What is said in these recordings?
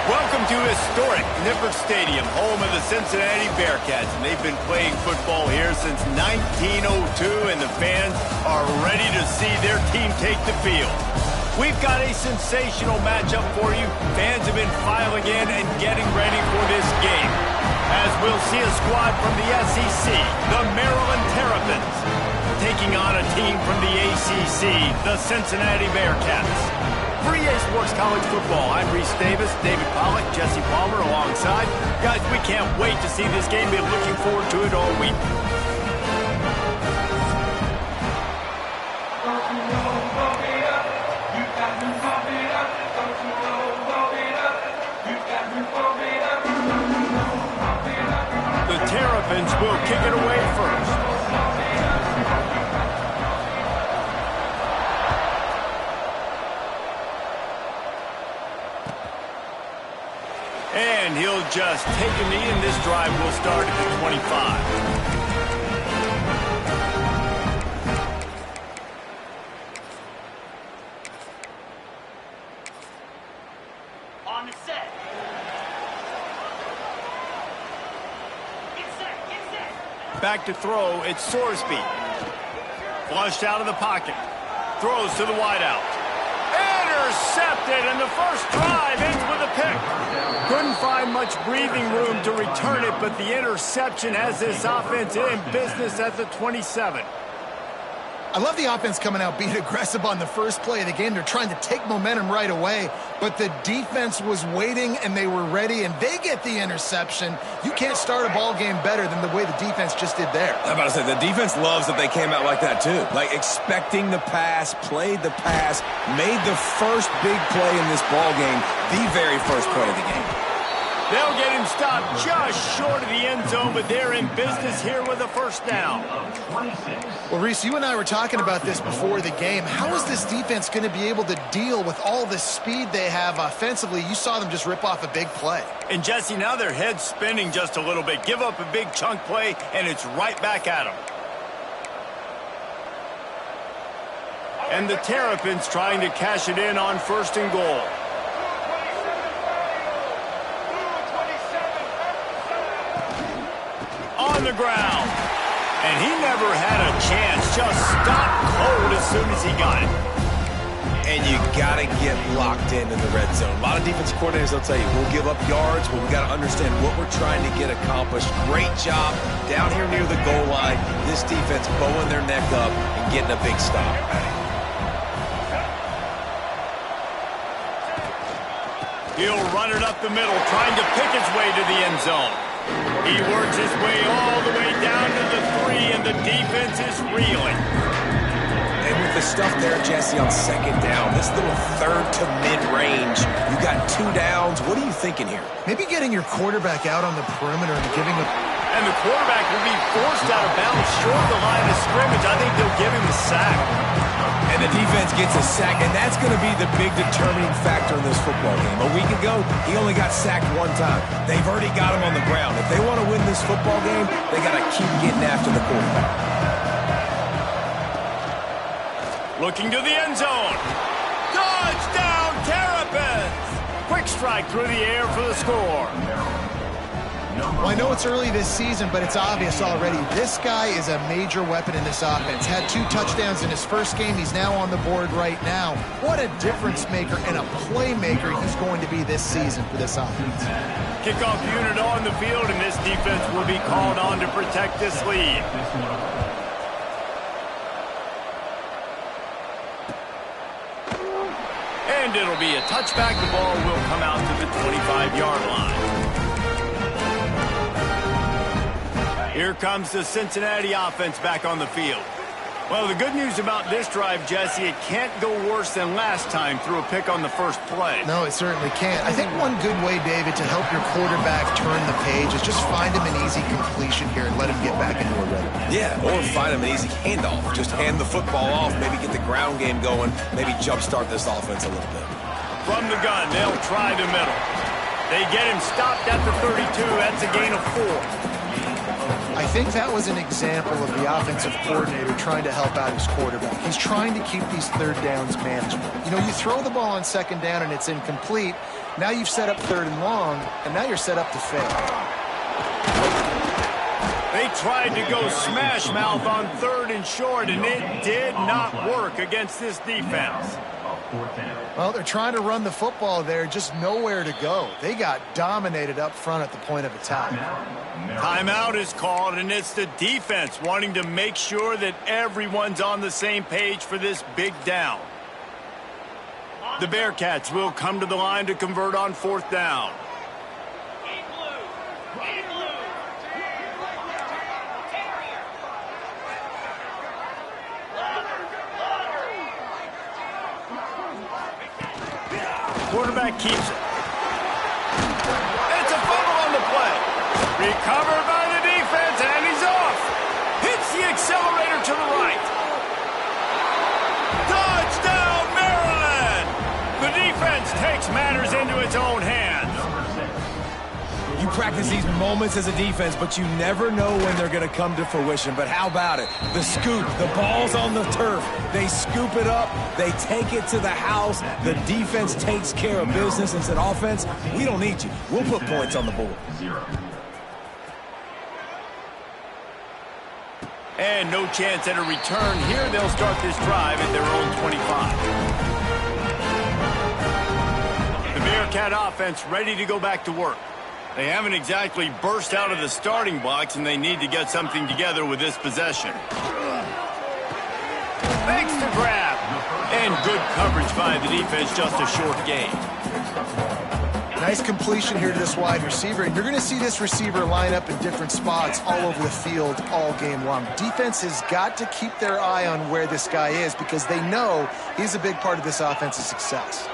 Welcome to historic Nippert Stadium, home of the Cincinnati Bearcats. And they've been playing football here since 1902, and the fans are ready to see their team take the field. We've got a sensational matchup for you. Fans have been filing in and getting ready for this game, as we'll see a squad from the SEC, the Maryland Terrapins, taking on a team from the ACC, the Cincinnati Bearcats. For EA Sports College Football, I'm Reese Davis, David Pollack, Jesse Palmer alongside. Guys, we can't wait to see this game. Been looking forward to it all week. The Terrapins will kick it away first. And he'll just take a knee, and this drive will start at the 25. On the set. Get set. Back to throw, it's Sorsby. Flushed out of the pocket. Throws to the wideout. Intercepted, and the first drive ends with a pick. Couldn't find much breathing room to return it, but the interception has this offense in business at the 27. I love the offense coming out being aggressive on the first play of the game. They're trying to take momentum right away, but the defense was waiting, and they were ready, and they get the interception. You can't start a ball game better than the way the defense just did there. I'm about to say, the defense loves that they came out like that, too. Like, expecting the pass, played the pass, made the first big play in this ball game, the very first play of the game. They'll get him stopped just short of the end zone, but they're in business here with a first down. Well, Reese, you and I were talking about this before the game. How is this defense going to be able to deal with all the speed they have offensively? You saw them just rip off a big play. And, Jesse, now their head's spinning just a little bit. Give up a big chunk play, and it's right back at them. And the Terrapins trying to cash it in on first and goal. On the ground. And he never had a chance. Just stopped cold as soon as he got it. And you got to get locked in the red zone. A lot of defensive coordinators will tell you, we'll give up yards, but we got to understand what we're trying to get accomplished. Great job down here near the goal line. This defense bowing their neck up and getting a big stop. He'll run it up the middle, trying to pick his way to the end zone. He works his way all the way down to the 3, and the defense is reeling. And with the stuff there, Jesse, on second down, this little third to mid-range, you got 2 downs. What are you thinking here? Maybe getting your quarterback out on the perimeter and giving a... And the quarterback will be forced out of bounds short of the line of scrimmage. I think they'll give him a sack. And the defense gets a sack, and that's going to be the big determining factor in this football game. A week ago, he only got sacked 1 time. They've already got him on the ground. If they want to win this football game, they got to keep getting after the quarterback. Looking to the end zone. Touchdown, Terrapins! Quick strike through the air for the score. Well, I know it's early this season, but it's obvious already. This guy is a major weapon in this offense. Had 2 touchdowns in his first game. He's now on the board right now. What a difference maker and a playmaker he's going to be this season for this offense. Kickoff unit on the field, and this defense will be called on to protect this lead. And it'll be a touchback. The ball will come out to the 25-yard line. Here comes the Cincinnati offense back on the field. Well, the good news about this drive, Jesse, it can't go worse than last time through a pick on the first play. No, it certainly can't. I think one good way, David, to help your quarterback turn the page is just find him an easy completion here and let him get back into a rhythm. Yeah, or find him an easy handoff. Just hand the football off, maybe get the ground game going, maybe jumpstart this offense a little bit. From the gun, they'll try the middle. They get him stopped at the 32. That's a gain of 4. I think that was an example of the offensive coordinator trying to help out his quarterback. He's trying to keep these third downs manageable. You know, you throw the ball on second down and it's incomplete, Now you've set up 3rd and long, and now you're set up to fail. They tried to go smash mouth on 3rd and short, and it did not work against this defense. Well, they're trying to run the football there, just nowhere to go. They got dominated up front at the point of attack. Timeout is called, and it's the defense wanting to make sure that everyone's on the same page for this big down. The Bearcats will come to the line to convert on 4th down. Quarterback keeps it. It's a fumble on the play. Recovered by the defense, and he's off. Hits the accelerator to the right. Touchdown, Maryland! The defense takes matters into its own hands. You practice these moments as a defense, but you never know when they're going to come to fruition. But how about it? The scoop, the ball's on the turf. They scoop it up. They take it to the house. The defense takes care of business and said, offense, we don't need you. We'll put points on the board. And no chance at a return here. They'll start this drive at their own 25. The Bearcat offense ready to go back to work. They haven't exactly burst out of the starting blocks, and they need to get something together with this possession. Makes the grab. And good coverage by the defense, just a short gain. Nice completion here to this wide receiver, and you're going to see this receiver line up in different spots all over the field all game long. Defense has got to keep their eye on where this guy is because they know he's a big part of this offense's success.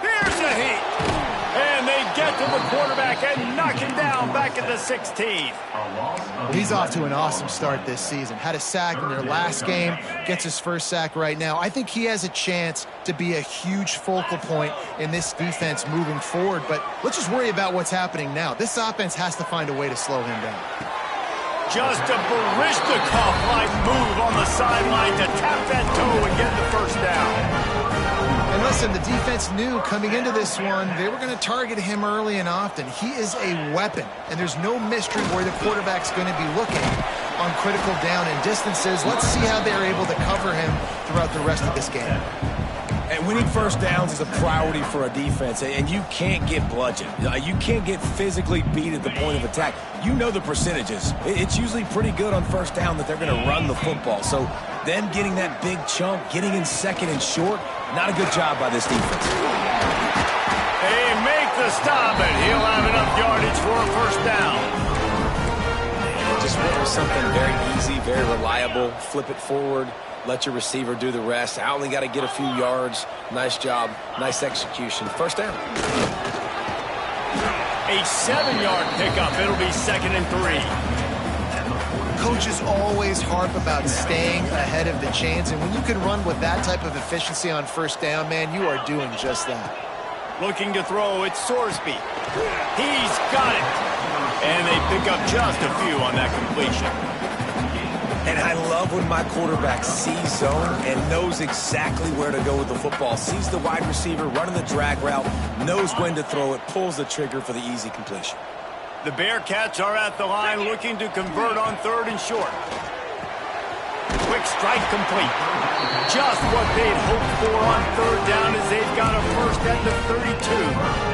Here's a heat. And they get to the quarterback and knock him down back at the 16. Well, he's off to an awesome start this season. Had a sack in their last game, gets his first sack right now. I think he has a chance to be a huge focal point in this defense moving forward, but let's just worry about what's happening now. This offense has to find a way to slow him down. Just a Barishnikov-like move on the sideline to tap that toe and get the first down. And listen, the defense knew coming into this one, they were going to target him early and often. He is a weapon, and there's no mystery where the quarterback's going to be looking on critical down and distances. Let's see how they're able to cover him throughout the rest of this game. And winning first downs is a priority for a defense, and you can't get bludgeoned. You can't get physically beat at the point of attack. You know the percentages. It's usually pretty good on first down that they're going to run the football. So them getting that big chunk, getting in 2nd and short, not a good job by this defense. They make the stop, and he'll have enough yardage for a first down. Just went with something very easy, very reliable. Flip it forward. Let your receiver do the rest. I only got to get a few yards. Nice job. Nice execution. First down. A 7-yard pickup. It'll be 2nd and 3. Coaches always harp about staying ahead of the chains, and when you can run with that type of efficiency on first down, man, you are doing just that. Looking to throw, it's Sorsby. He's got it. And they pick up just a few on that completion. And I love when my quarterback sees zone and knows exactly where to go with the football. Sees the wide receiver running the drag route, knows when to throw it, pulls the trigger for the easy completion. The Bearcats are at the line looking to convert on 3rd and short. Quick strike complete. Just what they'd hoped for on 3rd down as they've got a first at the 32.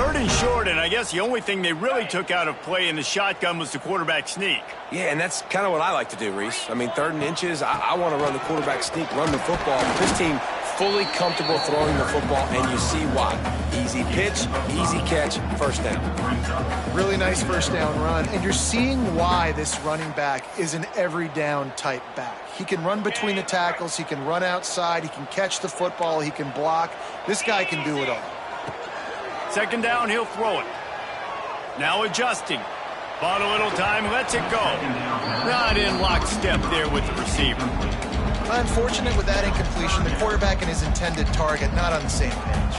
3rd and short, and I guess the only thing they really took out of play in the shotgun was the quarterback sneak. Yeah, and that's kind of what I like to do, Reese. I mean, 3rd and inches, I want to run the quarterback sneak, run the football. This team fully comfortable throwing the football, and you see why. Easy pitch, easy catch, first down. Really nice first down run, and you're seeing why this running back is an every down type back. He can run between the tackles, he can run outside, he can catch the football, he can block. This guy can do it all. 2nd down, he'll throw it. Now adjusting. Bought a little time, lets it go. Not in lockstep there with the receiver. Unfortunate with that incompletion. The quarterback and his intended target not on the same page.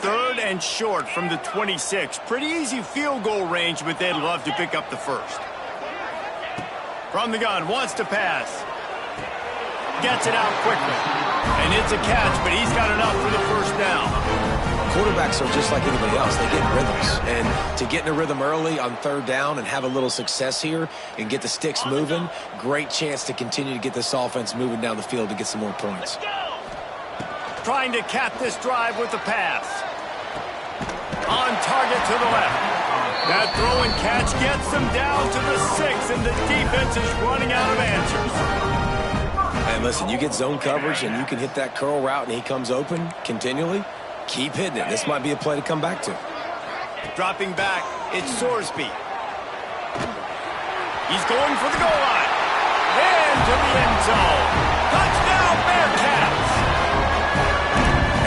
3rd and short from the 26. Pretty easy field goal range, but they'd love to pick up the first. From the gun, wants to pass. Gets it out quickly. And it's a catch, but he's got enough for the first down. quarterbacks are just like anybody else. They get in rhythms. And to get in a rhythm early on third down and have a little success here and get the sticks moving, great chance to continue to get this offense moving down the field to get some more points. Trying to cap this drive with the pass. On target to the left. That throw and catch gets them down to the 6, and the defense is running out of answers. And listen, you get zone coverage and you can hit that curl route and he comes open continually. Keep hitting it. This might be a play to come back to. Dropping back, it's Sorsby. He's going for the goal line. And to the end zone. Touchdown, Bearcats!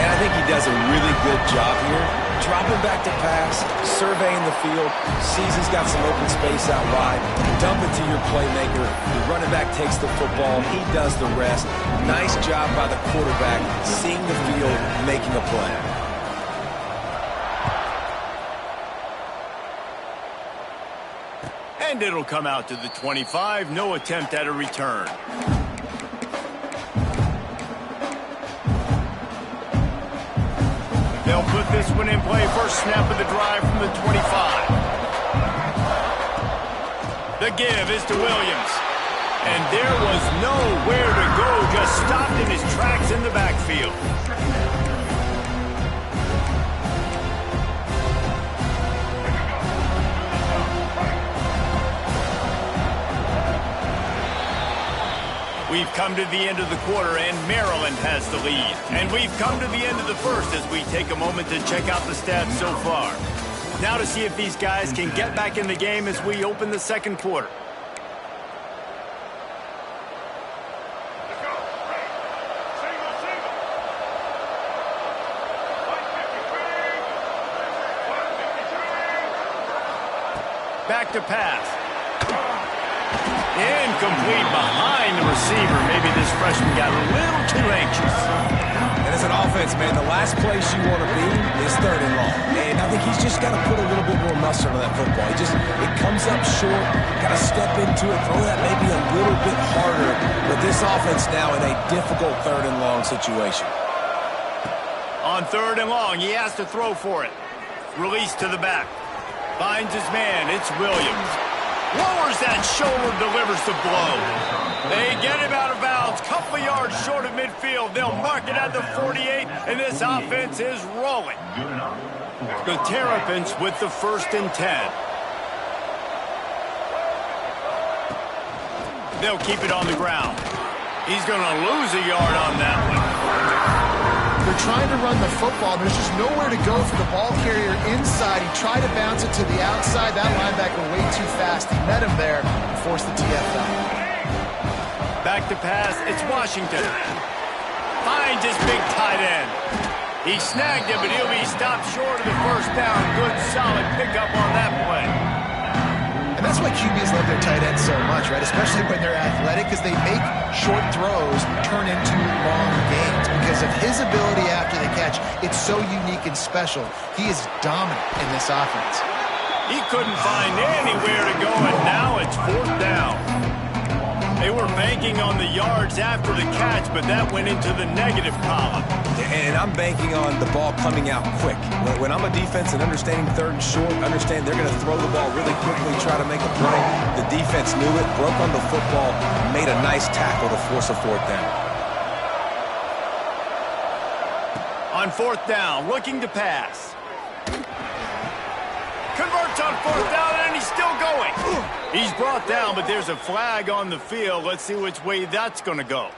And I think he does a really good job here. Dropping back to pass, surveying the field, sees he's got some open space out wide, dump it to your playmaker. The running back takes the football, he does the rest. Nice job by the quarterback, seeing the field, making a play. And it'll come out to the 25, no attempt at a return. They'll put this one in play. First snap of the drive from the 25. The give is to Williams. And there was nowhere to go, just stopped in his tracks in the backfield. We've come to the end of the quarter, and Maryland has the lead. And we've come to the end of the first as we take a moment to check out the stats so far. Now to see if these guys can get back in the game as we open the second quarter. Back to pass. Incomplete behind the receiver. Maybe this freshman got a little too anxious. And as an offense, man, the last place you want to be is third and long. And I think he's just got to put a little bit more mustard on that football. It comes up short, got to step into it, throw that maybe a little bit harder. But this offense now in a difficult third and long situation. On third and long, he has to throw for it. Release to the back. Finds his man. It's Williams. Lowers that shoulder, delivers the blow. They get him out of bounds, couple of yards short of midfield. They'll mark it at the 48, and this offense is rolling. The Terrapins with the 1st and 10. They'll keep it on the ground. He's going to lose a yard on that one. They're trying to run the football. There's just nowhere to go for the ball carrier inside. He tried to bounce it to the outside. That linebacker way too fast. He met him there and forced the TFL. Back to pass. It's Washington. Finds his big tight end. He snagged him, but he'll be stopped short of the first down. Good, solid pickup on that play. And that's why QBs love their tight ends so much, right? Especially when they're athletic, because they make short throws turn into long gains. Because of his ability after the catch, it's so unique and special. He is dominant in this offense. He couldn't find anywhere to go, and now it's 4th down. They were banking on the yards after the catch, but that went into the negative column. And I'm banking on the ball coming out quick. When I'm a defense and understanding third and short, understand they're going to throw the ball really quickly, try to make a play. The defense knew it, broke on the football, made a nice tackle to force a 4th down. On 4th down, looking to pass. Converts on 4th down, and he's still going. He's brought down, but there's a flag on the field. Let's see which way that's going to go.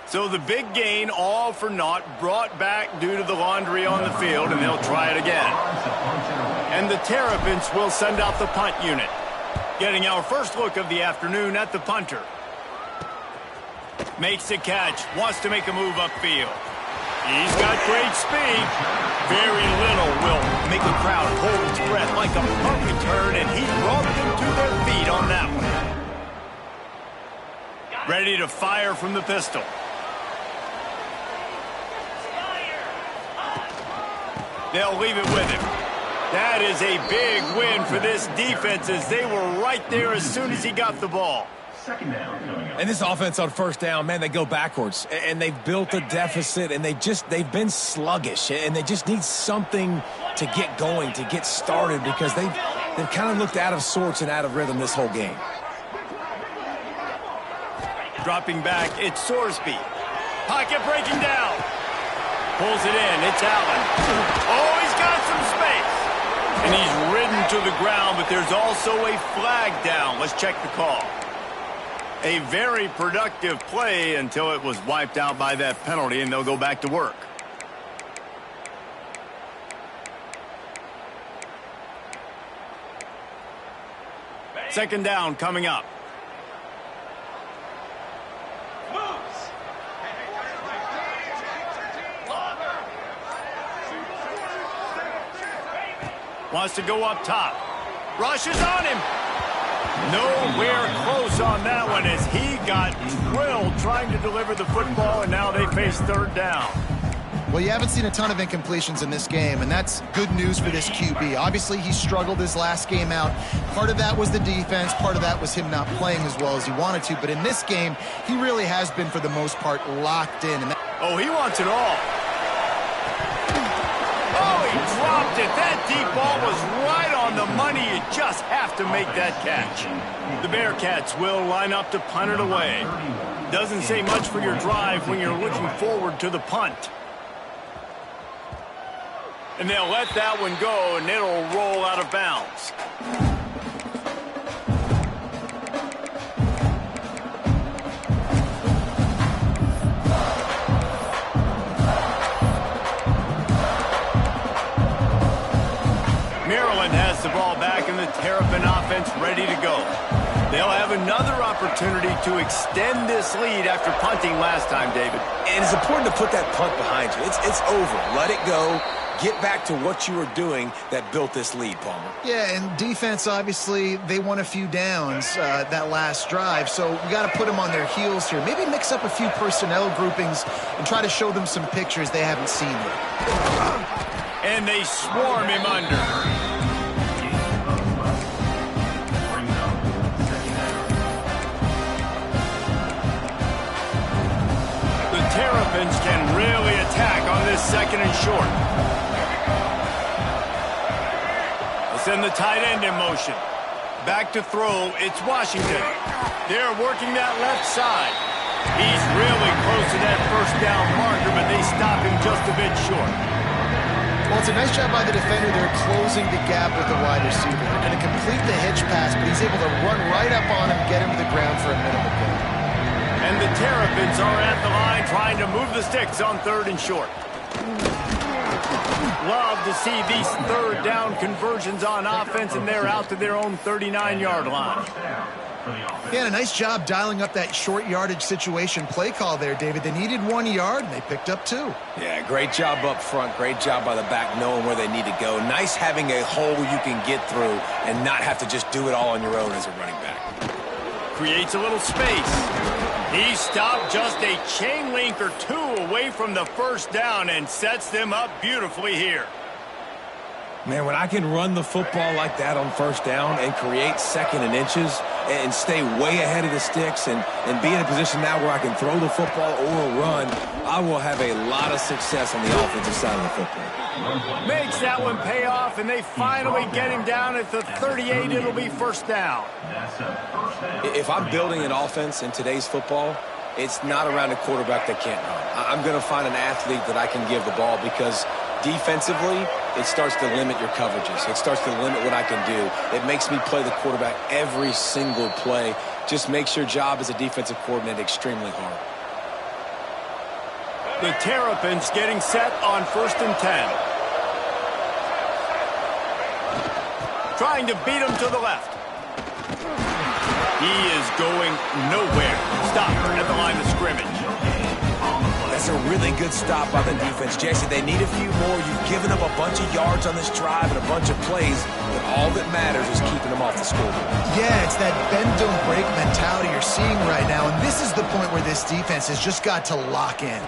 So the big gain, all for naught, brought back due to the laundry on the field, and they'll try it again. And the Terrapins will send out the punt unit. Getting our first look of the afternoon at the punter. Makes a catch, wants to make a move upfield. He's got great speed. Very little will make a crowd hold its breath like a punt return, and he brought them to their feet on that one. Ready to fire from the pistol. They'll leave it with him. That is a big win for this defense as they were right there as soon as he got the ball. Second down coming up. And this offense on first down, man, they go backwards. And they've built a deficit, and they've been sluggish. And they just need something to get going, to get started, because they've kind of looked out of sorts and out of rhythm this whole game. Dropping back, it's Sorsby. Pocket breaking down. Pulls it in, it's Allen. Oh, he's got some space. And he's ridden to the ground, but there's also a flag down. Let's check the call. A very productive play until it was wiped out by that penalty, and they'll go back to work. Second down coming up. Wants to go up top. Rushes on him. Nowhere close on that one as he got drilled trying to deliver the football, and now they face third down. Well, you haven't seen a ton of incompletions in this game, and that's good news for this QB. Obviously, he struggled his last game out. Part of that was the defense. Part of that was him not playing as well as he wanted to. But in this game, he really has been, for the most part, locked in. And oh, he wants it all. Oh, he dropped it. That deep ball was right on the money. You just have to make that catch. The Bearcats will line up to punt it away. Doesn't say much for your drive when you're looking forward to the punt. And they'll let that one go, and it'll roll out of bounds. Maryland has the ball back, and the Terrapin offense ready to go. They'll have another opportunity to extend this lead after punting last time, David. And it's important to put that punt behind you. It's over. Let it go. Get back to what you were doing that built this lead, Palmer. yeah, and defense, obviously, they won a few downs that last drive, so we got to put them on their heels here. Maybe mix up a few personnel groupings and try to show them some pictures they haven't seen yet. And they swarm him under. The Terrapins can really attack on this second and short. Send the tight end in motion. Back to throw, it's Washington. They're working that left side. He's really close to that first down marker, but they stop him just a bit short. Well, it's a nice job by the defender. They're closing the gap with the wide receiver. They're going to complete the hitch pass, but he's able to run right up on him, get him to the ground for a minimal gain. And the Terrapins are at the line trying to move the sticks on third and short. Love to see these third down conversions on offense, and they're out to their own 39-yard line. Yeah, and a nice job dialing up that short yardage situation play call there, David. They needed 1 yard, and they picked up 2. Yeah, great job up front. Great job by the back knowing where they need to go. Nice having a hole you can get through and not have to just do it all on your own as a running back. Creates a little space. He stopped just a chain link or two away from the first down and sets them up beautifully here. Man, when I can run the football like that on first down and create second and inches and stay way ahead of the sticks and be in a position now where I can throw the football or run, I will have a lot of success on the offensive side of the football. Makes that one pay off, and they finally get him down at the 38. It'll be first down. If I'm building an offense in today's football, it's not around a quarterback that can't run. I'm going to find an athlete that I can give the ball because defensively, it starts to limit your coverages. It starts to limit what I can do. It makes me play the quarterback every single play. Just makes your job as a defensive coordinator extremely hard. The Terrapins getting set on 1st and 10. Trying to beat him to the left. He is going nowhere. Stop at the line of scrimmage. That's a really good stop by the defense. Jesse, they need a few more. You've given up a bunch of yards on this drive and a bunch of plays, but all that matters is keeping them off the scoreboard. Yeah, it's that bend, don't break mentality you're seeing right now, and this is the point where this defense has just got to lock in.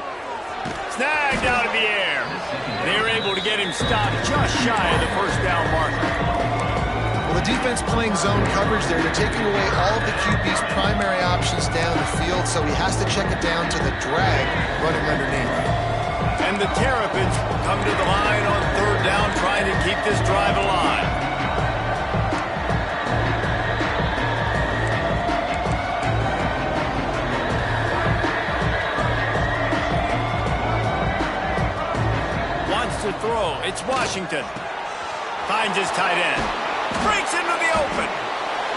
Snagged out of the air. They were able to get him stopped just shy of the first down marker. Well, the defense playing zone coverage there. They're taking away all of the QB's primary options down the field, so he has to check it down to the drag running underneath. And the Terrapins come to the line on third down, trying to keep this drive alive. Wants to throw. It's Washington. Finds his tight end. Breaks into the open.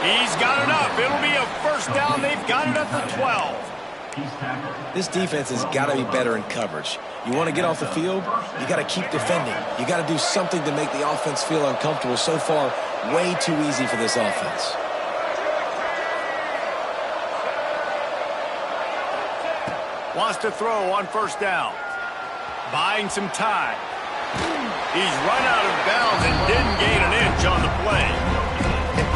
He's got enough. It'll be a first down. They've got it at the 12. This defense has got to be better in coverage. You want to get off the field, you got to keep defending. You got to do something to make the offense feel uncomfortable. So far, way too easy for this offense. Wants to throw on first down. Buying some time. He's run out of bounds and didn't gain an inch on the play.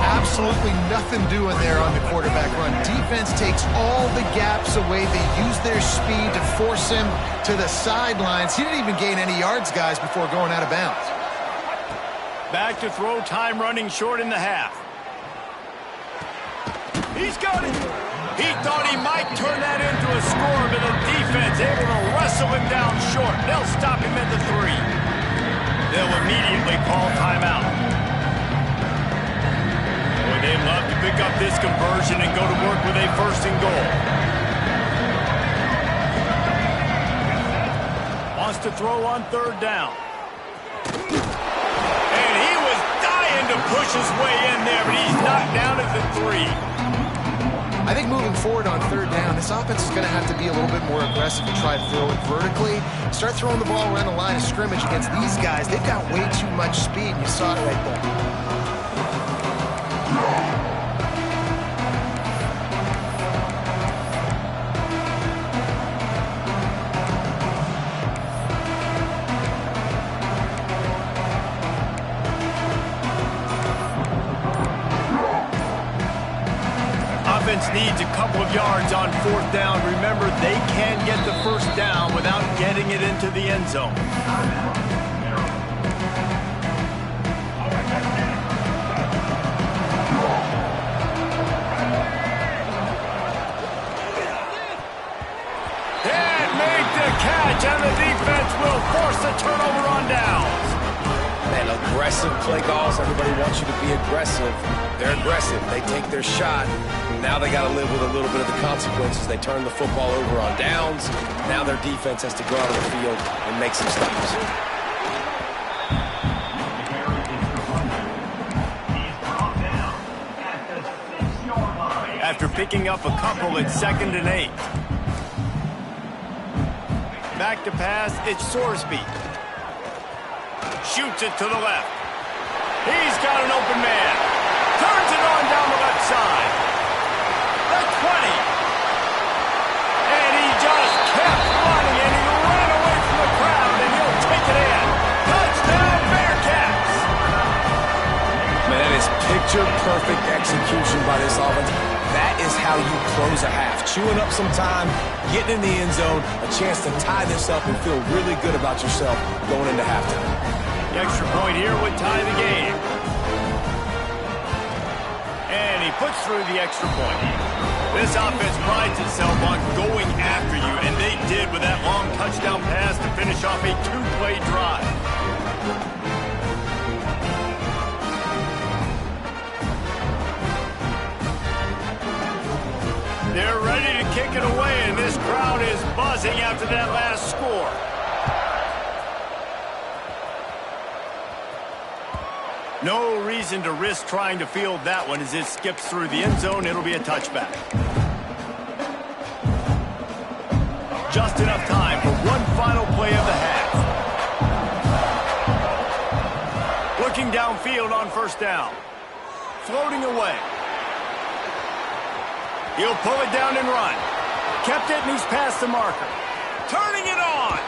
Absolutely nothing doing there on the quarterback run. Defense takes all the gaps away. They use their speed to force him to the sidelines. He didn't even gain any yards, guys, before going out of bounds. Back to throw, time running short in the half. He's got it. He thought he might turn that into a score, but the defense able to wrestle him down short. They'll stop him at the 3. They'll immediately call timeout. Boy, they'd love to pick up this conversion and go to work with a first and goal. Wants to throw on third down. And he was dying to push his way in there, but he's knocked down at the 3. I think moving forward on third down, this offense is going to have to be a little bit more aggressive and try to throw it vertically. Start throwing the ball around the line of scrimmage against these guys. They've got way too much speed. You saw it right there. Needs a couple of yards on fourth down. Remember, they can get the first down without getting it into the end zone. And make the catch, and the defense will force the turnover on downs. Man, aggressive play calls. Everybody wants you to be aggressive. They're aggressive. They take their shot. Now they got to live with a little bit of the consequences. They turn the football over on downs. Now their defense has to go out on the field and make some stops. After picking up a couple, it's 2nd and 8. Back to pass, it's Sorsby. Shoots it to the left. He's got an open man. Turns it on down the left side. The 20. And he just kept running, and he ran away from the crowd, and he'll take it in. Touchdown, Bearcats! Man, that is picture-perfect execution by this offense. That is how you close a half. Chewing up some time, getting in the end zone, a chance to tie this up and feel really good about yourself going into halftime. The extra point here would tie the game. And he puts through the extra point. This offense prides itself on going after you, and they did with that long touchdown pass to finish off a 2-play drive. They're ready to kick it away, and this crowd is buzzing after that last score. No reason to risk trying to field that one as it skips through the end zone. It'll be a touchback. Just enough time for one final play of the half. Looking downfield on first down. Floating away. He'll pull it down and run. Kept it, and he's past the marker. Turning it on.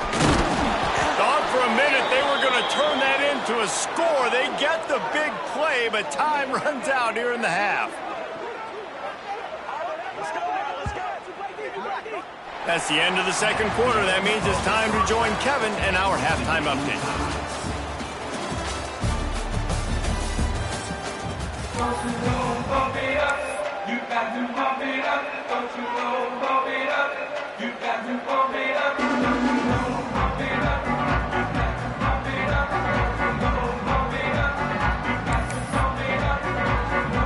Thought for a minute they were going to turn that into a score. They get the big play, but time runs out here in the half. That's the end of the second quarter. That means it's time to join Kevin in our halftime update.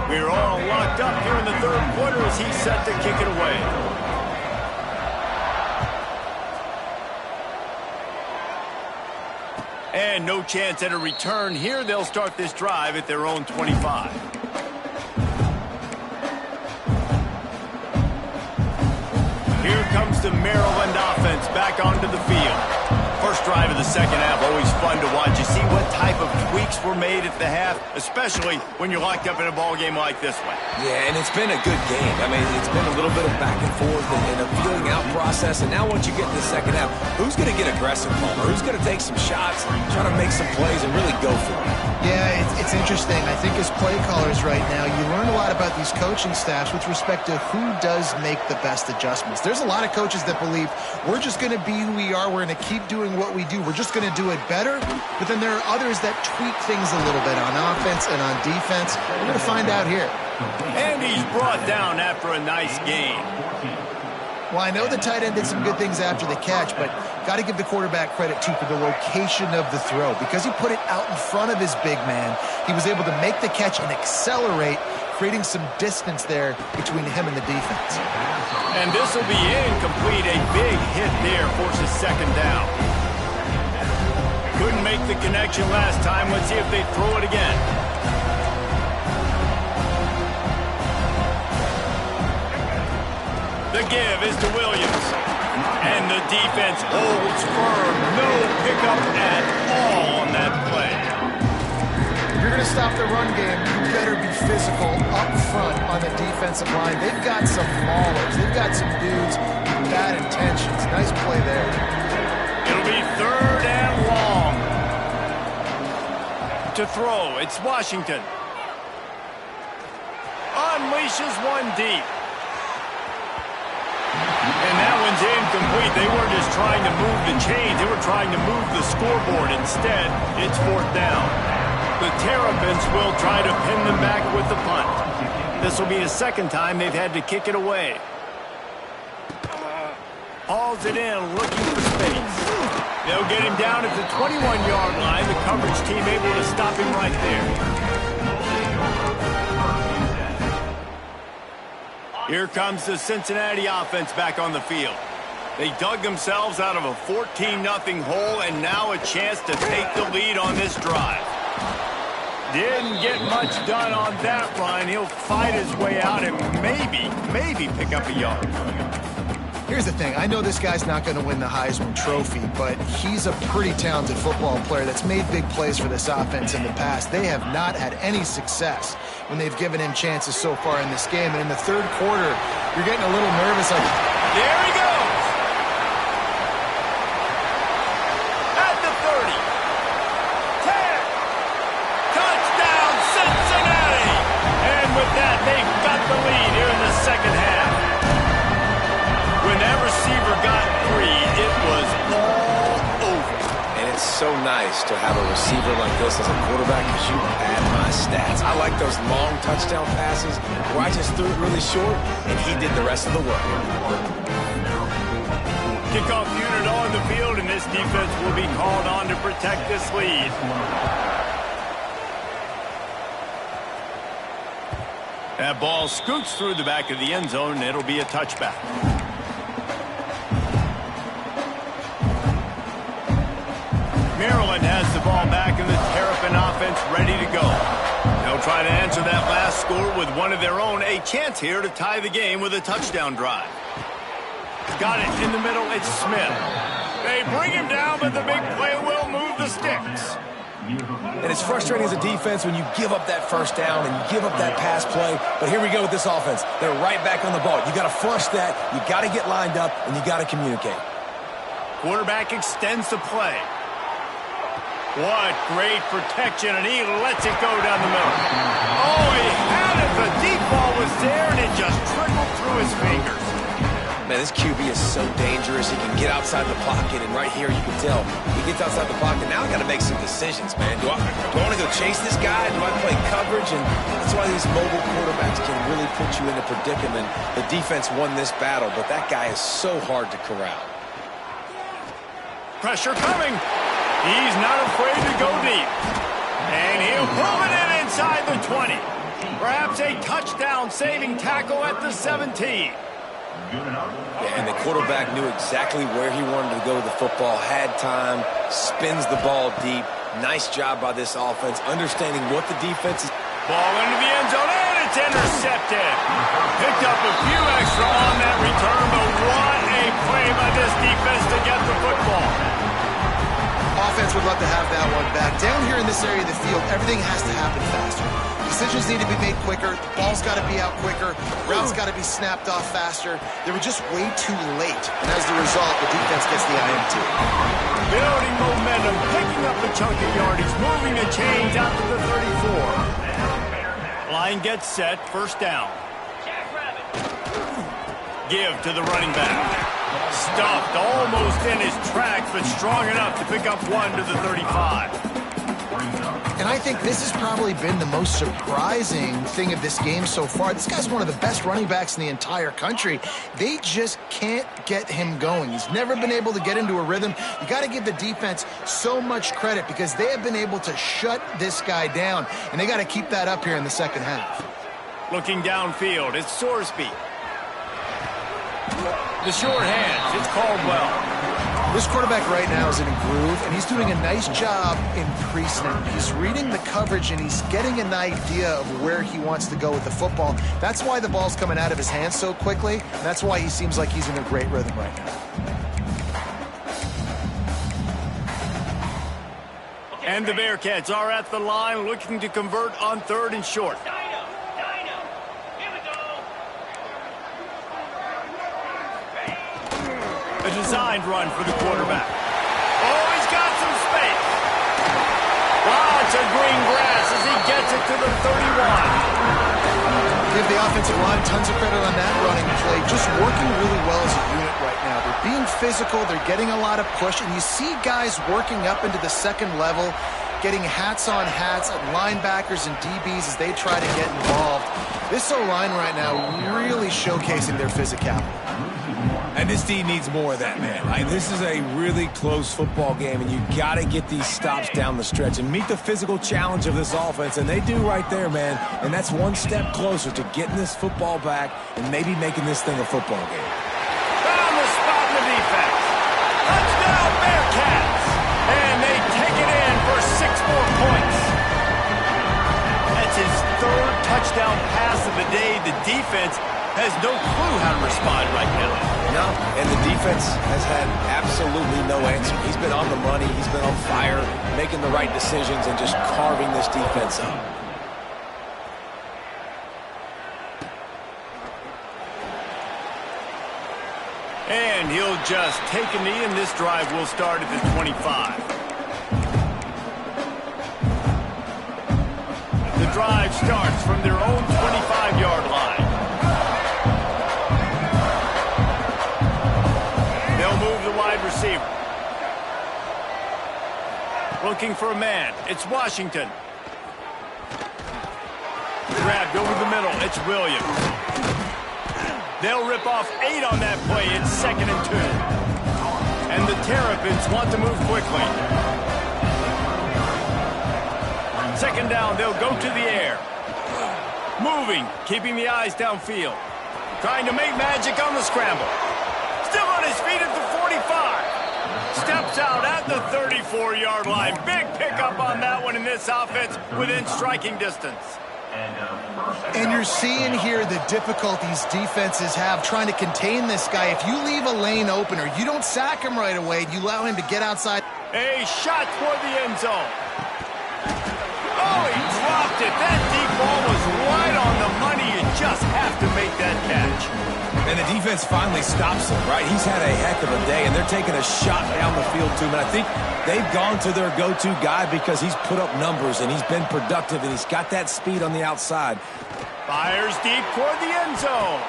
We're all locked up here in the third quarter as he's set to kick it away. And no chance at a return here. They'll start this drive at their own 25. Here comes the Maryland offense back onto the field. First drive of the second half, always fun to watch. You see what type of tweaks were made at the half, especially when you're locked up in a ball game like this one. Yeah, and it's been a good game. I mean, it's been a little bit of back and forth and a feeling out process. And now once you get to the second half, who's going to get aggressive, Palmer? Who's going to take some shots, try to make some plays, and really go for it? Yeah, it's interesting. I think as play callers right now, you learn a lot about these coaching staffs with respect to who does make the best adjustments. There's a lot of coaches that believe we're just going to be who we are. We're going to keep doing what we do. We're just going to do it better. But then there are others that tweak things a little bit on offense and on defense. We're going to find out here. And he's brought down after a nice gain. Well, I know the tight end did some good things after the catch, but got to give the quarterback credit, too, for the location of the throw. Because he put it out in front of his big man, he was able to make the catch and accelerate, creating some distance there between him and the defense. And this will be incomplete. A big hit there forces second down. Couldn't make the connection last time. Let's see if they throw it again. The give is to Williams. And the defense holds firm. No pickup at all on that play. If you're going to stop the run game, you better be physical up front on the defensive line. They've got some maulers. They've got some dudes with bad intentions. Nice play there. It'll be third and long. To throw, it's Washington. Unleashes one deep. And that one's incomplete. They weren't just trying to move the chains. They were trying to move the scoreboard. Instead, it's fourth down. The Terrapins will try to pin them back with the punt. This will be the second time they've had to kick it away. Hauls it in, looking for space. They'll get him down at the 21-yard line. The coverage team able to stop him right there. Here comes the Cincinnati offense back on the field. They dug themselves out of a 14-0 hole, and now a chance to take the lead on this drive. Didn't get much done on that run. He'll fight his way out and maybe pick up a yard. Here's the thing. I know this guy's not going to win the Heisman Trophy, but he's a pretty talented football player that's made big plays for this offense in the past. They have not had any success when they've given him chances so far in this game. And in the third quarter, you're getting a little nervous. Like, there he goes! At the 30. 10. Touchdown, Cincinnati! And with that, they've got the lead here in the second half. When that receiver got free, it was all over. And it's so nice to have a receiver like this as a quarterback because you add my stats. I like those long touchdown passes where I just threw it really short and he did the rest of the work. Kickoff unit on the field, and this defense will be called on to protect this lead. That ball scoots through the back of the end zone, and it'll be a touchback. Maryland has the ball back, and the Terrapin offense ready to go. They'll try to answer that last score with one of their own. A chance here to tie the game with a touchdown drive. Got it in the middle. It's Smith. They bring him down, but the big play will move the sticks. And it's frustrating as a defense when you give up that first down and you give up that pass play. But here we go with this offense. They're right back on the ball. You got to flush that. You got to get lined up, and you got to communicate. Quarterback extends the play. What great protection, and he lets it go down the middle. Oh, he had it. The deep ball was there, and it just trickled through his fingers. Man, this QB is so dangerous. He can get outside the pocket, and right here you can tell he gets outside the pocket. Now I got to make some decisions, man. Do I want to go chase this guy? Do I play coverage? And that's why the these mobile quarterbacks can really put you in a predicament. The defense won this battle, but that guy is so hard to corral. Pressure coming. He's not afraid to go deep. And he'll pull it in inside the 20. Perhaps a touchdown-saving tackle at the 17. And the quarterback knew exactly where he wanted to go with the football, had time, spins the ball deep. Nice job by this offense, understanding what the defense is. Ball into the end zone, and it's intercepted. Picked up a few extra on that return, but what a play by this defense to get the football. Offense would love to have that one back. Down here in this area of the field, everything has to happen faster. Decisions need to be made quicker. The ball's got to be out quicker. Routes got to be snapped off faster. They were just way too late. And as the result, the defense gets the INT. Building momentum, picking up a chunk of yardage, moving the chains out to the 34. Line gets set, first down. Give to the running back. Stuffed almost in his tracks, but strong enough to pick up one to the 35. And I think this has probably been the most surprising thing of this game so far. This guy's one of the best running backs in the entire country. They just can't get him going. He's never been able to get into a rhythm. You got to give the defense so much credit because they have been able to shut this guy down, and they got to keep that up here in the second half. Looking downfield, it's Sorsby. The short hands, it's Caldwell. This quarterback right now is in a groove, and he's doing a nice job in pre-snap. He's reading the coverage, and he's getting an idea of where he wants to go with the football. That's why the ball's coming out of his hands so quickly, and that's why he seems like he's in a great rhythm right now. And the Bearcats are at the line looking to convert on 3rd and short. A designed run for the quarterback. Oh, he's got some space. Lots of green grass as he gets it to the 31. Give the offensive line tons of credit on that running play. Just working really well as a unit right now. They're being physical. They're getting a lot of push. And you see guys working up into the second level, getting hats on hats at linebackers and DBs as they try to get involved. This O-line right now really showcasing their physicality. And this team needs more of that, man. This is a really close football game, and you got to get these stops down the stretch and meet the physical challenge of this offense, and they do right there, man. And that's one step closer to getting this football back and maybe making this thing a football game. Found the spot in the defense. Touchdown, Bearcats! And they take it in for 6 more points. That's his 3rd touchdown pass of the day. The defense has no clue how to respond right now. No, and the defense has had absolutely no answer. He's been on the money. He's been on fire, making the right decisions and just carving this defense up. And he'll just take a knee, and this drive will start at the 25. The drive starts from their own 25-yard line. Receiver. Looking for a man. It's Washington. Grabbed over the middle. It's Williams. They'll rip off 8 on that play. It's 2nd and 2. And the Terrapins want to move quickly. 2nd down. They'll go to the air. Moving. Keeping the eyes downfield. Trying to make magic on the scramble. Still on his feet at the 45. Steps out at the 34-yard line. Big pickup on that one in this offense within striking distance. And you're seeing here the difficulties defenses have trying to contain this guy. If you leave a lane open or you don't sack him right away, you allow him to get outside. A shot toward the end zone. Oh, he dropped it. That deep ball was right on the money. You just have to make that catch. And the defense finally stops him, right? He's had a heck of a day, and they're taking a shot down the field to him. And I think they've gone to their go-to guy because he's put up numbers, and he's been productive, and he's got that speed on the outside. Fires deep toward the end zone.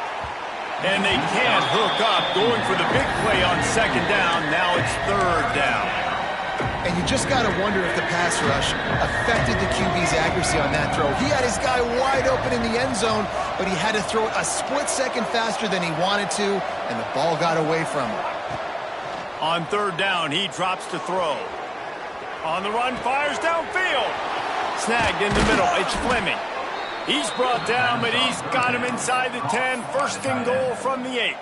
And they can't hook up, going for the big play on 2nd down. Now it's 3rd down. And you just got to wonder if the pass rush affected the QB's accuracy on that throw. He had his guy wide open in the end zone, but he had to throw it a split second faster than he wanted to, and the ball got away from him. On third down, he drops to throw. On the run, fires downfield. Snagged in the middle. It's Fleming. He's brought down, but he's got him inside the 10. First and goal from the 8.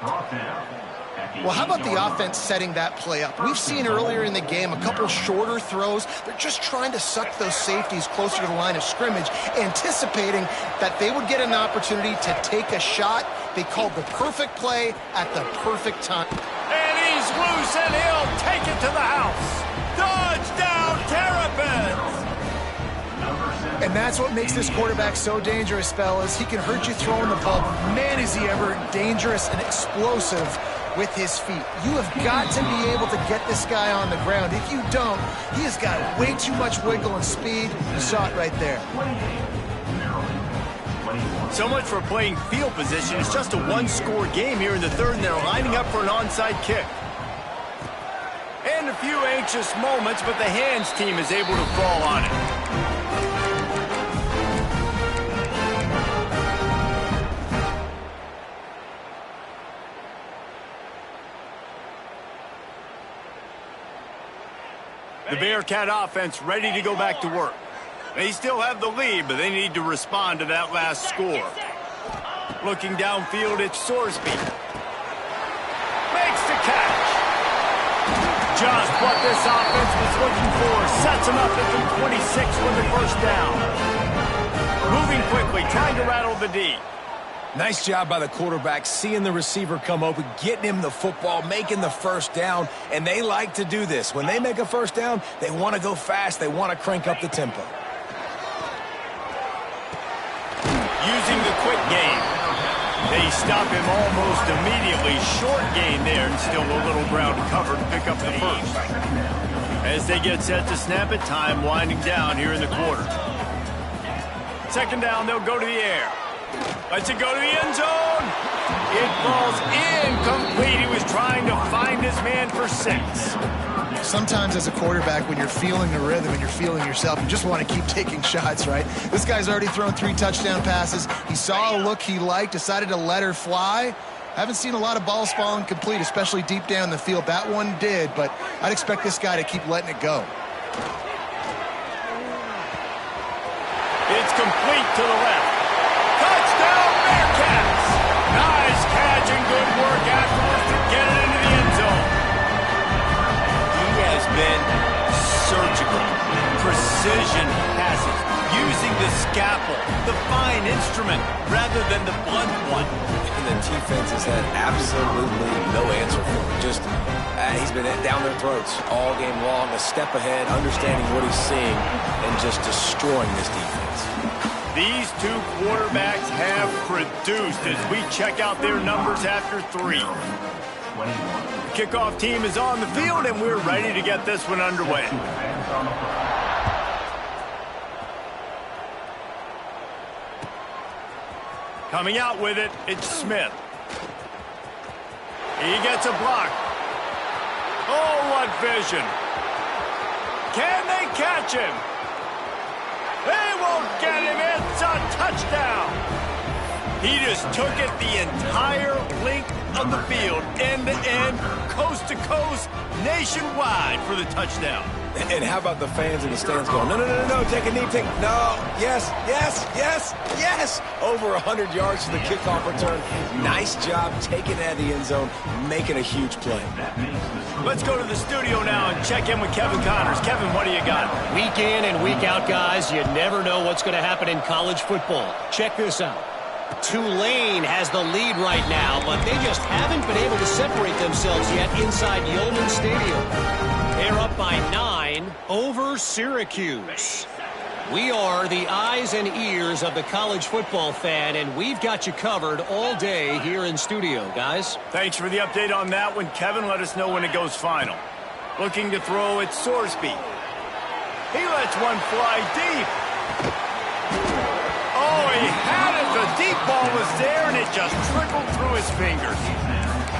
Well, how about the offense setting that play up? We've seen earlier in the game a couple shorter throws. They're just trying to suck those safeties closer to the line of scrimmage, anticipating that they would get an opportunity to take a shot. They called the perfect play at the perfect time. And he's loose, and he'll take it to the house. Touchdown, Terrapins! And that's what makes this quarterback so dangerous, fellas. He can hurt you throwing the ball. Man, is he ever dangerous and explosive with his feet. You have got to be able to get this guy on the ground. If you don't, he has got way too much wiggle and speed. You saw it right there. So much for playing field position. It's just a one-score game here in the third, and they're lining up for an onside kick. And a few anxious moments, but the hands team is able to fall on it. The Bearcat offense ready to go back to work. They still have the lead, but they need to respond to that last score. Looking downfield, it's Sorsby. Makes the catch. Just what this offense was looking for. Sets them up at the 26 for the first down. Moving quickly, trying to rattle the D. Nice job by the quarterback, seeing the receiver come open, getting him the football, making the first down, and they like to do this. When they make a first down, they want to go fast, they want to crank up the tempo. Using the quick game. They stop him almost immediately. Short gain there, and still a little ground covered to pick up the first. As they get set to snap it, time winding down here in the quarter. Second down, they'll go to the air. Lets it go to the end zone. It falls incomplete. He was trying to find his man for 6. Sometimes as a quarterback, when you're feeling the rhythm and you're feeling yourself, you just want to keep taking shots, right? This guy's already thrown 3 touchdown passes. He saw a look he liked, decided to let her fly. Haven't seen a lot of balls falling complete, especially deep down the field. That one did, but I'd expect this guy to keep letting it go. It's complete to the left. Touchdown, Bearcats! Nice catch and good work afterwards to get it into the end zone. He has been surgical. Precision passes, using the scalpel, the fine instrument, rather than the blunt one. And the defense has had absolutely no answer for him. Just, he's been down their throats all game long, a step ahead, understanding what he's seeing, and just destroying this defense. These two quarterbacks have produced as we check out their numbers after 3. The kickoff team is on the field, and we're ready to get this one underway. Coming out with it, it's Smith. He gets a block. Oh, what vision. Can they catch him? They won't get him. It's a touchdown. He just took it the entire length of the field, end to end, coast to coast, nationwide for the touchdown. And how about the fans in the stands going, no, no, no, no, take a knee, no, yes, yes, yes, yes. Over 100 yards to the kickoff return. Nice job taking it out of the end zone, making a huge play. Let's go to the studio now and check in with Kevin Connors. Kevin, what do you got? Week in and week out, guys, you never know what's going to happen in college football. Check this out. Tulane has the lead right now, but they just haven't been able to separate themselves yet inside Yeoman Stadium. They're up by 9 over Syracuse. We are the eyes and ears of the college football fan, and we've got you covered all day here in studio, guys. Thanks for the update on that one, Kevin. Let us know when it goes final. Looking to throw at Sorsby. He lets one fly deep. Oh, he had it. The deep ball was there, and it just trickled through his fingers.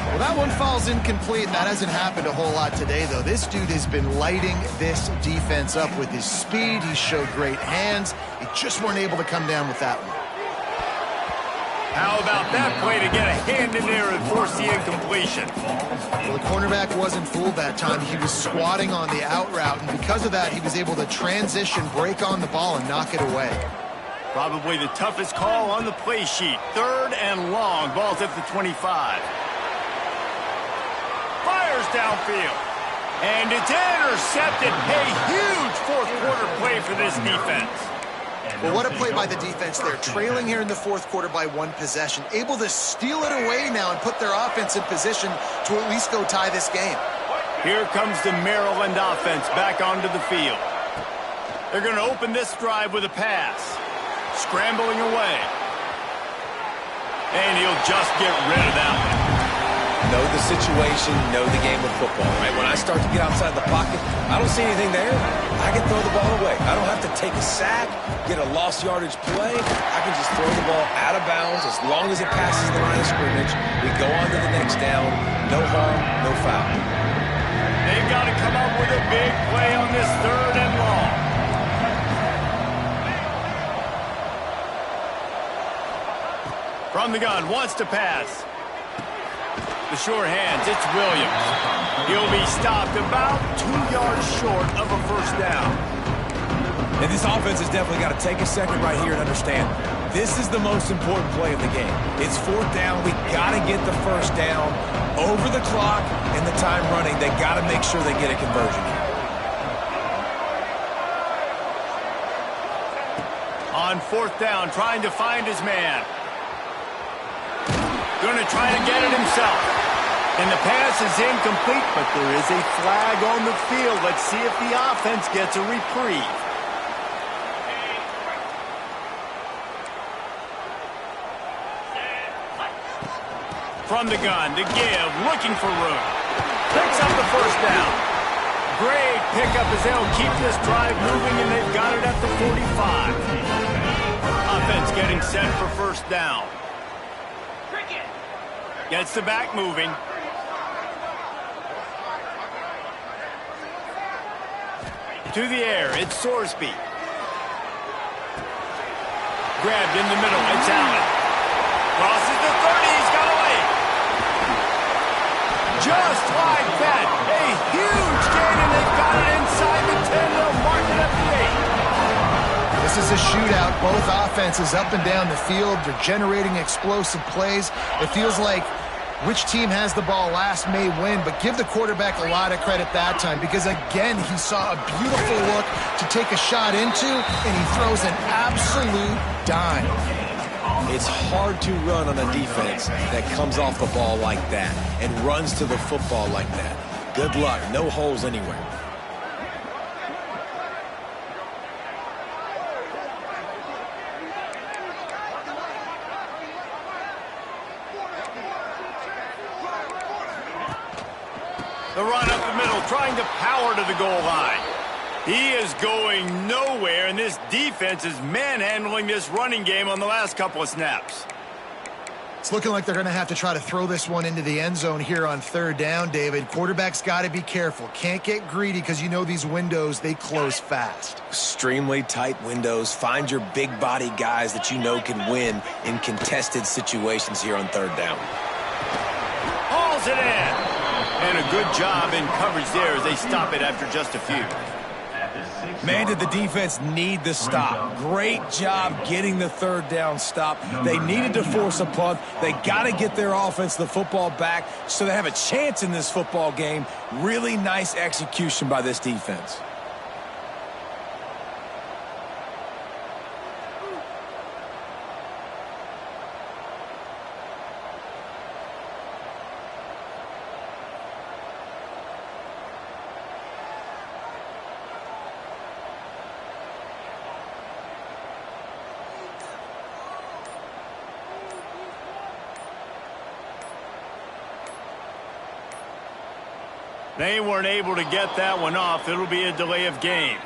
Well, that one falls incomplete. That hasn't happened a whole lot today, though. This dude has been lighting this defense up with his speed. He showed great hands. He just weren't able to come down with that one. How about that play to get a hand in there and force the incompletion? Well, the cornerback wasn't fooled that time. He was squatting on the out route, and because of that, he was able to transition, break on the ball, and knock it away. Probably the toughest call on the play sheet. 3rd and long. Ball's at the 25. Fires downfield. And it's intercepted. A huge fourth quarter play for this defense. Well, what a play by the defense there. Trailing here in the fourth quarter by 1 possession. Able to steal it away now and put their offense in position to at least go tie this game. Here comes the Maryland offense back onto the field. They're going to open this drive with a pass. Scrambling away. And he'll just get rid of that one. Know the situation, know the game of football, right? When I start to get outside the pocket, I don't see anything there. I can throw the ball away. I don't have to take a sack, get a lost yardage play. I can just throw the ball out of bounds as long as it passes the line of scrimmage. We go on to the next down. No harm, no foul. They've got to come up with a big play on this 3rd and long. From the gun, wants to pass. The sure hands, it's Williams. He'll be stopped about 2 yards short of a first down. And this offense has definitely got to take a second right here and understand this is the most important play of the game. It's 4th down. We got to get the first down over the clock and the time running. They got to make sure they get a conversion here. On 4th down, trying to find his man. Going to try to get it himself. And the pass is incomplete, but there is a flag on the field. Let's see if the offense gets a reprieve. From the gun, to give, looking for room. Picks up the first down. Great pickup as they'll keep this drive moving, and they've got it at the 45. Offense getting set for first down. Gets the back moving. To the air, it's Sorsby. Grabbed in the middle, it's Allen. Crosses the 30, he's got away. Just like that, a huge gain, and they've got it inside the 10. They'll mark it at the 8. This is a shootout. Both offenses up and down the field. They're generating explosive plays. It feels like which team has the ball last may win, but give the quarterback a lot of credit that time because, again, he saw a beautiful look to take a shot into, and he throws an absolute dime. It's hard to run on a defense that comes off the ball like that and runs to the football like that. Good luck. No holes anywhere. The run up the middle, trying to power to the goal line. He is going nowhere, and this defense is manhandling this running game on the last couple of snaps. It's looking like they're going to have to try to throw this one into the end zone here on 3rd down, David. Quarterback's got to be careful. Can't get greedy because you know these windows, they close fast. Extremely tight windows. Find your big body guys that you know can win in contested situations here on 3rd down. Hauls it in. And a good job in coverage there as they stop it after just a few. Man, did the defense need the stop. Great job getting the 3rd down stop. They needed to force a punt. They got to get their offense the football back so they have a chance in this football game. Really nice execution by this defense. They weren't able to get that one off. It'll be a delay of game.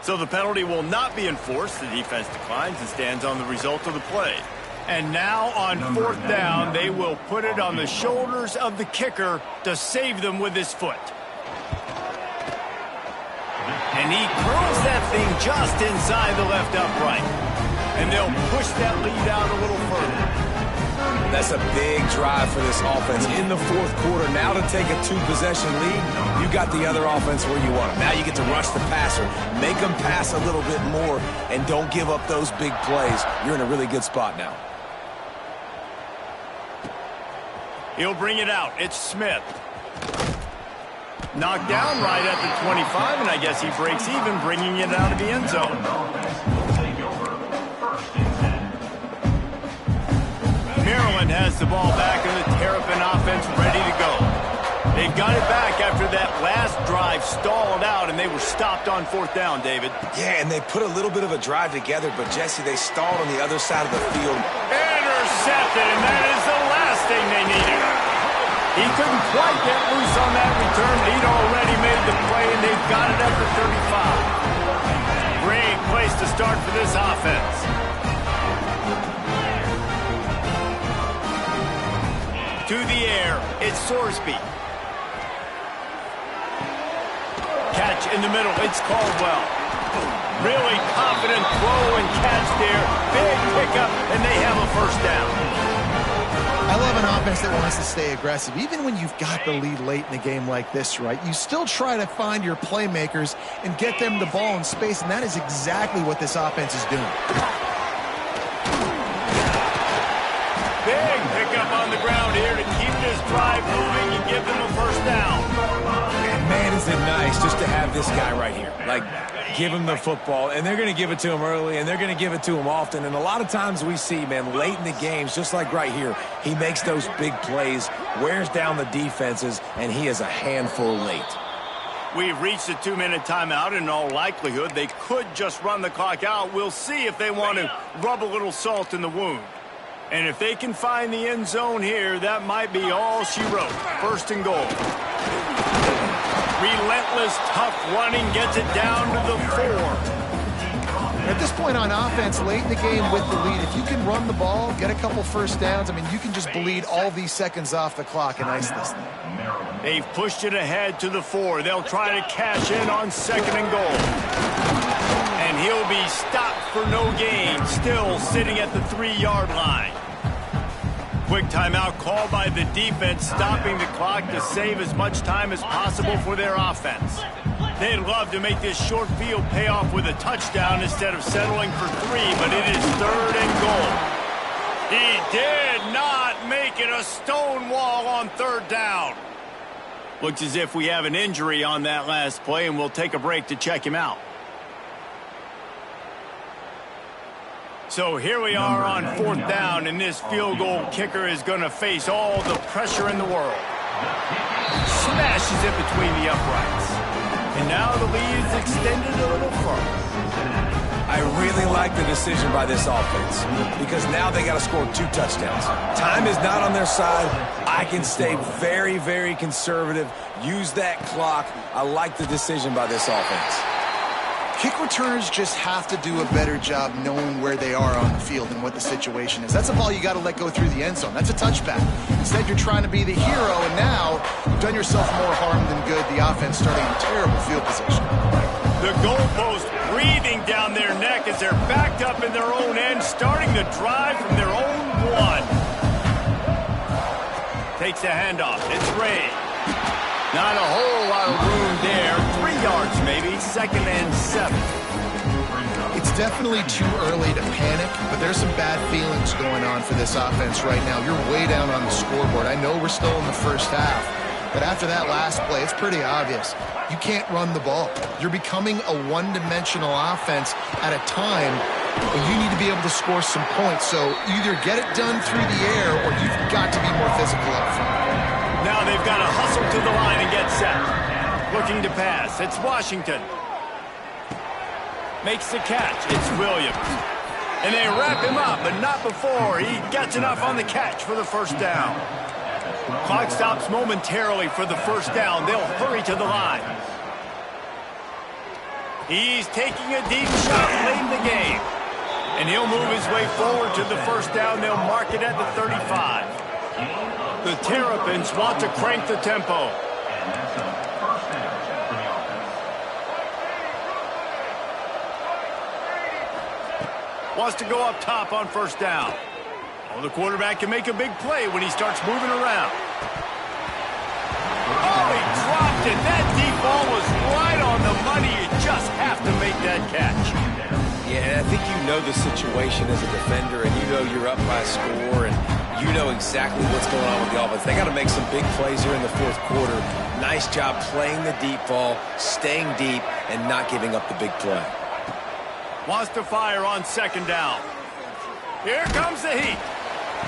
So the penalty will not be enforced. The defense declines and stands on the result of the play. And now on 4th down, they will put it on the shoulders of the kicker to save them with his foot. And he curls that thing just inside the left upright. And they'll push that lead out a little further. That's a big drive for this offense in the 4th quarter. Now to take a 2-possession lead, you got the other offense where you want them. Now you get to rush the passer, make them pass a little bit more, and don't give up those big plays. You're in a really good spot now. He'll bring it out. It's Smith. Knocked down right at the 25, and I guess he breaks even, bringing it out of the end zone. Maryland has the ball back, and the Terrapin offense ready to go. They got it back after that last drive stalled out, and they were stopped on 4th down, David. Yeah, and they put a little bit of a drive together, but, Jesse, they stalled on the other side of the field. Intercepted, and that is the last thing they needed. He couldn't quite get loose on that return. He'd already made the play, and they've got it at the 35. Great place to start for this offense. To the air, it's Sorsby. Catch in the middle, it's Caldwell. Really confident throw and catch there. Big pickup, and they have a 1st down. I love an offense that wants to stay aggressive. Even when you've got the lead late in a game like this, right, you still try to find your playmakers and get them the ball in space, and that is exactly what this offense is doing. Big pickup on the ground here to keep this drive moving and give them a 1st down. And man, is it nice just to have this guy right here. Like, give him the football, and they're going to give it to him early, and they're going to give it to him often. And a lot of times we see, man, late in the games, just like right here, he makes those big plays, wears down the defenses, and he is a handful late. We've reached a 2-minute timeout, and in all likelihood, they could just run the clock out. We'll see if they want to rub a little salt in the wound. And if they can find the end zone here, that might be all she wrote. 1st and goal. Relentless, tough running gets it down to the 4. At this point on offense, late in the game with the lead, if you can run the ball, get a couple 1st downs, I mean, you can just bleed all these seconds off the clock and ice this thing. They've pushed it ahead to the 4. They'll try to cash in on 2nd and goal. And he'll be stopped for no gain, still sitting at the 3-yard line. Quick timeout called by the defense, stopping the clock to save as much time as possible for their offense. They'd love to make this short field pay off with a touchdown instead of settling for 3, but it is 3rd and goal. He did not make it. A stone wall on 3rd down. Looks as if we have an injury on that last play, and we'll take a break to check him out. So here we are on 4th down, and this field goal kicker is going to face all the pressure in the world. Smashes it between the uprights. And now the lead is extended a little further. I really like the decision by this offense because now they got to score 2 touchdowns. Time is not on their side. I can stay very, very conservative, use that clock. I like the decision by this offense. Kick returners just have to do a better job knowing where they are on the field and what the situation is. That's a ball you got to let go through the end zone. That's a touchback. Instead, you're trying to be the hero, and now you've done yourself more harm than good. The offense starting in terrible field position. The goalpost breathing down their neck as they're backed up in their own end, starting the drive from their own 1. Takes the handoff. It's Ray. Not a whole lot of room there. 3 yards maybe. 2nd and 7. It's definitely too early to panic, but there's some bad feelings going on for this offense right now. You're way down on the scoreboard. I know we're still in the first half, but after that last play, it's pretty obvious. You can't run the ball. You're becoming a one-dimensional offense at a time when you need to be able to score some points. So either get it done through the air or you've got to be more physical up front. Now they've got to hustle to the line and get set. Looking to pass. It's Washington. Makes the catch. It's Williams. And they wrap him up, but not before he gets enough on the catch for the 1st down. Clock stops momentarily for the 1st down. They'll hurry to the line. He's taking a deep shot late in the game. And he'll move his way forward to the first down. They'll mark it at the 35. The Terrapins want to crank the tempo. Wants to go up top on first down. Oh, the quarterback can make a big play when he starts moving around. Oh, he dropped it. That deep ball was right on the money. You just have to make that catch. Yeah, I think you know the situation as a defender, and you know you're up by a score, and you know exactly what's going on with the offense. They got to make some big plays here in the fourth quarter. Nice job playing the deep ball, staying deep, and not giving up the big play. Wants to fire on second down. Here comes the heat.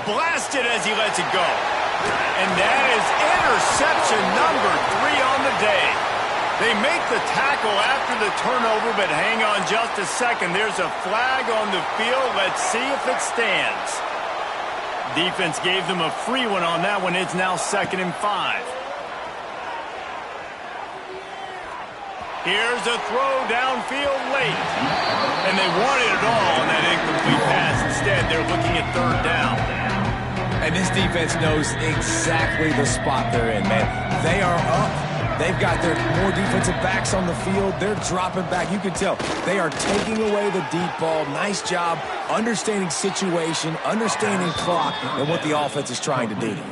Blasted as he lets it go. And that is interception number 3 on the day. They make the tackle after the turnover, but hang on just a second. There's a flag on the field. Let's see if it stands. Defense gave them a free one on that one. It's now 2nd and 5. Here's a throw downfield late. And they wanted it all on that incomplete pass. Instead, they're looking at 3rd down. And this defense knows exactly the spot they're in, man. They are up. They've got their more defensive backs on the field. They're dropping back. You can tell they are taking away the deep ball. Nice job understanding situation, understanding clock, and what the offense is trying to do to you.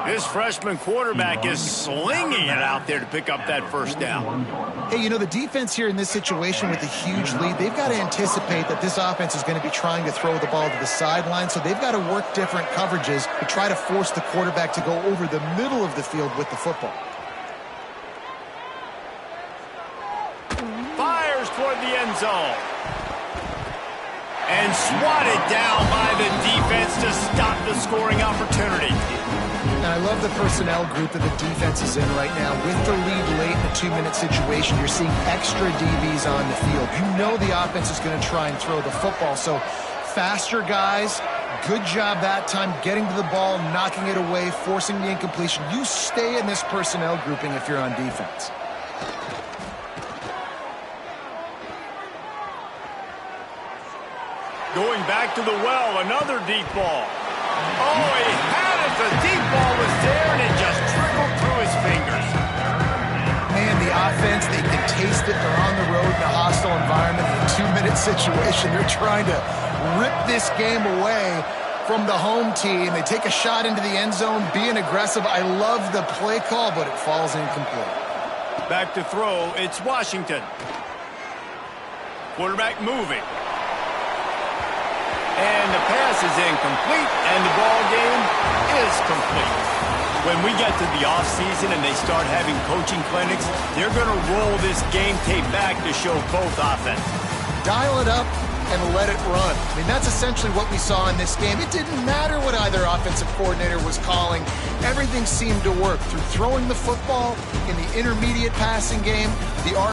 This freshman quarterback is slinging it out there to pick up that first down. Hey, you know, the defense here in this situation with a huge lead, they've got to anticipate that this offense is going to be trying to throw the ball to the sideline, so they've got to work different coverages to try to force the quarterback to go over the middle of the field with the football. Fires toward the end zone. And swatted down by the defense to stop the scoring opportunity. And I love the personnel group that the defense is in right now. With the lead late in a 2-minute situation, you're seeing extra DBs on the field. You know the offense is going to try and throw the football. So faster guys, good job that time getting to the ball, knocking it away, forcing the incompletion. You stay in this personnel grouping if you're on defense. Going back to the well, another deep ball. Oh, he had it. The deep ball was there, and it just trickled through his fingers. Man, the offense, they can taste it. They're on the road in a hostile environment in a 2-minute situation. They're trying to rip this game away from the home team. They take a shot into the end zone, being aggressive. I love the play call, but it falls incomplete. Back to throw, it's Washington. Quarterback moving. And the pass is incomplete, and the ball game is complete. When we get to the offseason and they start having coaching clinics, they're going to roll this game tape back to show both offense. Dial it up and let it run. I mean, that's essentially what we saw in this game. It didn't matter what either offensive coordinator was calling. Everything seemed to work through throwing the football in the intermediate passing game. The